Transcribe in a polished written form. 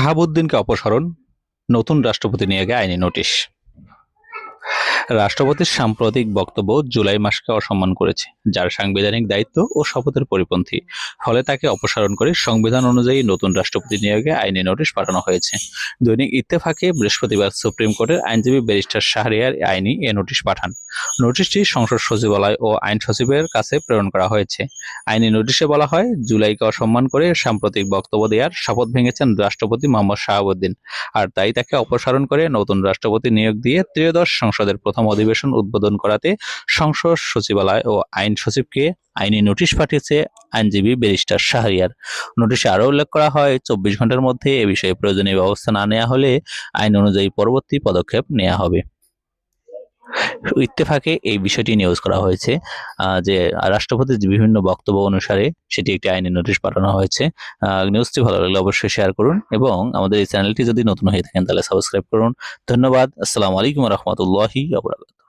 শাহাবুদ্দিনকে অপসারণ, নতুন রাষ্ট্রপতি নিয়োগে আইনি নোটিশ। রাষ্ট্রপতির সাম্প্রতিক বক্তব্য জুলাই মাসকে অসম্মান করেছে, যার সাংবিধানিক দায়িত্ব ও শপথের পরিপন্থী। ফলে তাকে অপসারণ করে সংবিধান অনুযায়ী নতুন রাষ্ট্রপতি নিয়োগে আইনি নোটিশ পাঠানো হয়েছে। দৈনিক ইত্তেফাকে বৃহস্পতিবার সুপ্রিম কোর্টের আইনজীবী ব্যারিস্টার শাহরিয়ার আইনি এ নোটিশ পাঠান। নোটিশটি সংসদ সচিবালয় ও আইন সচিবের কাছে প্রেরণ করা হয়েছে। আইনি নোটিশে বলা হয়, জুলাইকে অসম্মান করে সাম্প্রতিক বক্তব্য দেওয়ার শপথ ভেঙেছেন রাষ্ট্রপতি মোহাম্মদ শাহাবুদ্দিন, আর তাই তাকে অপসারণ করে নতুন রাষ্ট্রপতি নিয়োগ দিয়ে ত্রয়োদশ সংসদের প্রথম অধিবেশন উদ্বোধন করাতে সংসদ সচিবালয় ও আইন সচিবকে আইনি নোটিশ পাঠিয়েছে আইনজীবী ব্যারিস্টার শাহরিয়ার। নোটিশে আরও উল্লেখ করা হয়, 24 ঘন্টার মধ্যে এ বিষয়ে প্রয়োজনীয় ব্যবস্থা না নেওয়া হলে আইন অনুযায়ী পরবর্তী পদক্ষেপ নেওয়া হবে। ইত্তেফাকে এই বিষয়টি নিউজ করা হয়েছে যে রাষ্ট্রপতির বিভিন্ন বক্তব্য অনুসারে সেটি একটি আইনি নোটিশ পাঠানো হয়েছে। নিউজটি ভালো লাগলে অবশ্যই শেয়ার করুন এবং আমাদের এই চ্যানেলটি যদি নতুন হয়ে থাকেন তাহলে সাবস্ক্রাইব করুন। ধন্যবাদ। আসসালামু আলাইকুম ওয়া রাহমাতুল্লাহি ওয়া বারাকাতুহু।